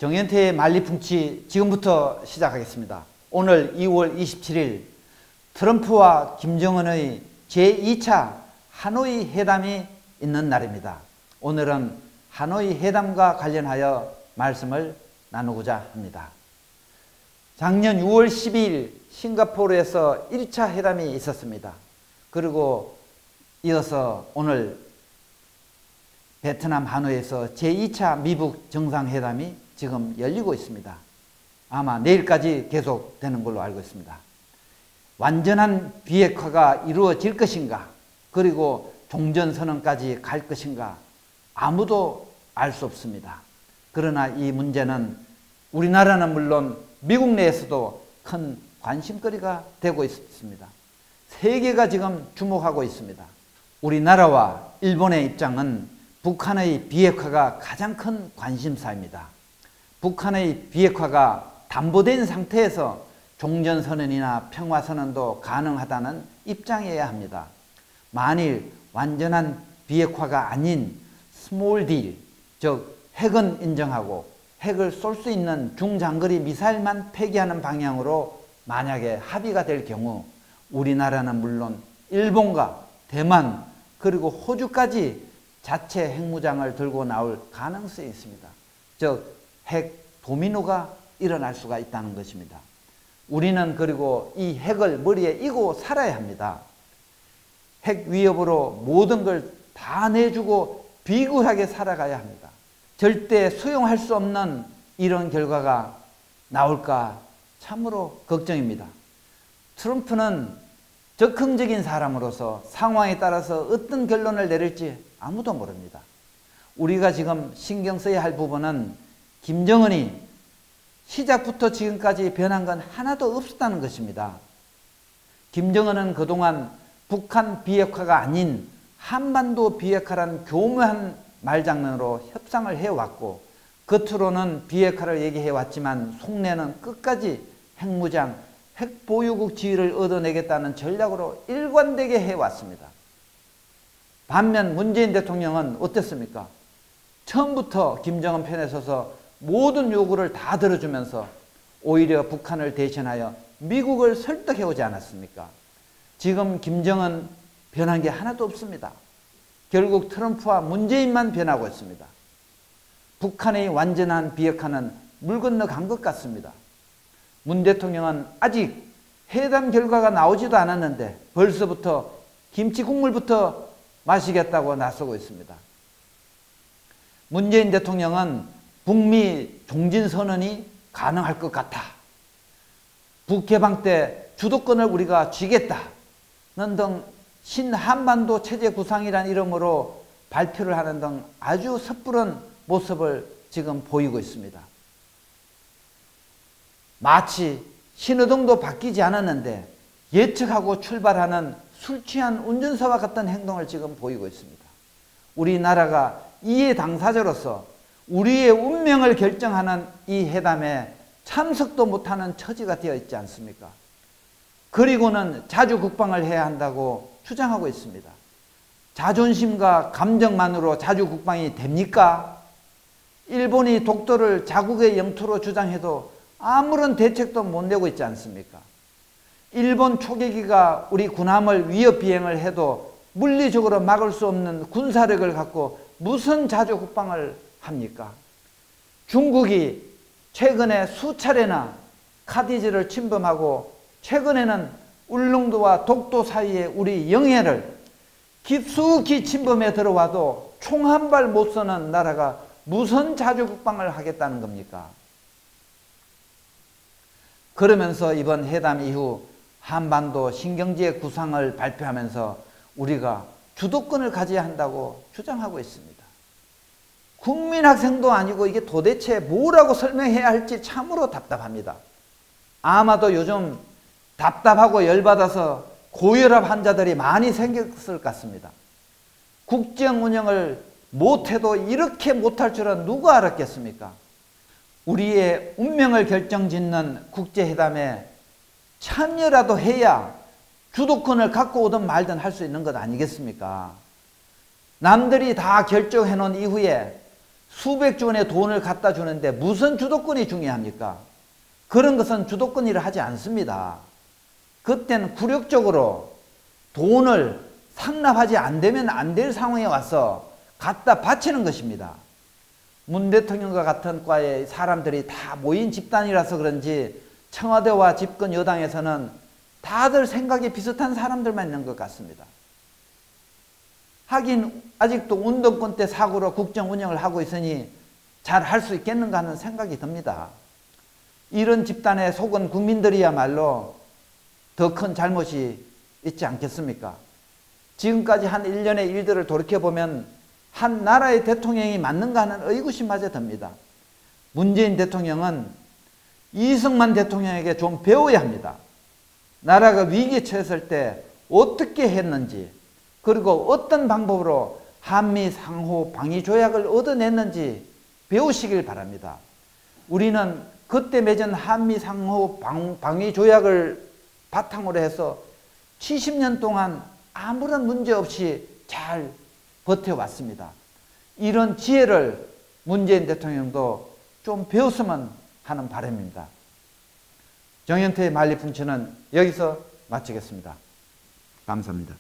정현태의 만리풍치 지금부터 시작하겠습니다. 오늘 2월 27일 트럼프와 김정은의 제2차 하노이 회담이 있는 날입니다. 오늘은 하노이 회담과 관련하여 말씀을 나누고자 합니다. 작년 6월 12일 싱가포르에서 1차 회담이 있었습니다. 그리고 이어서 오늘 베트남 하노이에서 제2차 미북 정상회담이 지금 열리고 있습니다. 아마 내일까지 계속되는 걸로 알고 있습니다. 완전한 비핵화가 이루어질 것인가, 그리고 종전선언까지 갈 것인가 아무도 알 수 없습니다. 그러나 이 문제는 우리나라는 물론 미국 내에서도 큰 관심거리가 되고 있습니다. 세계가 지금 주목하고 있습니다. 우리나라와 일본의 입장은 북한의 비핵화가 가장 큰 관심사입니다. 북한의 비핵화가 담보된 상태에서 종전선언이나 평화선언도 가능하다는 입장이어야 합니다. 만일 완전한 비핵화가 아닌 스몰 딜, 즉 핵은 인정하고 핵을 쏠 수 있는 중장거리 미사일만 폐기하는 방향으로 만약에 합의가 될 경우 우리나라는 물론 일본과 대만 그리고 호주까지 자체 핵무장을 들고 나올 가능성이 있습니다. 즉 핵 도미노가 일어날 수가 있다는 것입니다. 우리는 그리고 이 핵을 머리에 이고 살아야 합니다. 핵 위협으로 모든 걸 다 내주고 비굴하게 살아가야 합니다. 절대 수용할 수 없는 이런 결과가 나올까 참으로 걱정입니다. 트럼프는 적극적인 사람으로서 상황에 따라서 어떤 결론을 내릴지 아무도 모릅니다. 우리가 지금 신경 써야 할 부분은 김정은이 시작부터 지금까지 변한 건 하나도 없었다는 것입니다. 김정은은 그동안 북한 비핵화가 아닌 한반도 비핵화라는 교묘한 말장난으로 협상을 해왔고 겉으로는 비핵화를 얘기해왔지만 속내는 끝까지 핵무장, 핵보유국 지위를 얻어내겠다는 전략으로 일관되게 해왔습니다. 반면 문재인 대통령은 어땠습니까? 처음부터 김정은 편에 서서 모든 요구를 다 들어주면서 오히려 북한을 대신하여 미국을 설득해오지 않았습니까? 지금 김정은 변한 게 하나도 없습니다. 결국 트럼프와 문재인만 변하고 있습니다. 북한의 완전한 비핵화는 물 건너간 것 같습니다. 문 대통령은 아직 회담 결과가 나오지도 않았는데 벌써부터 김치 국물부터 마시겠다고 나서고 있습니다. 문재인 대통령은 북미 종전선언이 가능할 것 같아. 북해방 때 주도권을 우리가 쥐겠다는 등 신한반도 체제 구상이라는 이름으로 발표를 하는 등 아주 섣부른 모습을 지금 보이고 있습니다. 마치 신호등도 바뀌지 않았는데 예측하고 출발하는 술 취한 운전사와 같은 행동을 지금 보이고 있습니다. 우리나라가 이해 당사자로서 우리의 운명을 결정하는 이 회담에 참석도 못하는 처지가 되어 있지 않습니까? 그리고는 자주 국방을 해야 한다고 주장하고 있습니다. 자존심과 감정만으로 자주 국방이 됩니까? 일본이 독도를 자국의 영토로 주장해도 아무런 대책도 못 내고 있지 않습니까? 일본 초계기가 우리 군함을 위협 비행을 해도 물리적으로 막을 수 없는 군사력을 갖고 무슨 자주 국방을 합니까? 중국이 최근에 수차례나 카디지를 침범하고 최근에는 울릉도와 독도 사이에 우리 영해를 깊숙이 침범해 들어와도 총 한 발 못 쏘는 나라가 무슨 자주 국방을 하겠다는 겁니까? 그러면서 이번 회담 이후 한반도 신경제 구상을 발표하면서 우리가 주도권을 가져야 한다고 주장하고 있습니다. 국민학생도 아니고 이게 도대체 뭐라고 설명해야 할지 참으로 답답합니다. 아마도 요즘 답답하고 열받아서 고혈압 환자들이 많이 생겼을 것 같습니다. 국정 운영을 못해도 이렇게 못할 줄은 누가 알았겠습니까? 우리의 운명을 결정짓는 국제회담에 참여라도 해야 주도권을 갖고 오든 말든 할 수 있는 것 아니겠습니까? 남들이 다 결정해 놓은 이후에 수백조 원의 돈을 갖다 주는데 무슨 주도권이 중요합니까? 그런 것은 주도권이라 하지 않습니다. 그때는 굴욕적으로 돈을 상납하지 안 되면 안 될 상황에 와서 갖다 바치는 것입니다. 문 대통령과 같은 과의 사람들이 다 모인 집단이라서 그런지 청와대와 집권 여당에서는 다들 생각이 비슷한 사람들만 있는 것 같습니다. 하긴 아직도 운동권 때 사고로 국정 운영을 하고 있으니 잘 할 수 있겠는가 하는 생각이 듭니다. 이런 집단에 속은 국민들이야말로 더 큰 잘못이 있지 않겠습니까? 지금까지 한 일련의 일들을 돌이켜보면 한 나라의 대통령이 맞는가 하는 의구심마저 듭니다. 문재인 대통령은 이승만 대통령에게 좀 배워야 합니다. 나라가 위기에 처했을 때 어떻게 했는지, 그리고 어떤 방법으로 한미 상호 방위 조약을 얻어냈는지 배우시길 바랍니다. 우리는 그때 맺은 한미 상호 방위 조약을 바탕으로 해서 70년 동안 아무런 문제 없이 잘 버텨왔습니다. 이런 지혜를 문재인 대통령도 좀 배웠으면 하는 바람입니다. 정현태의 만리풍치는 여기서 마치겠습니다. 감사합니다.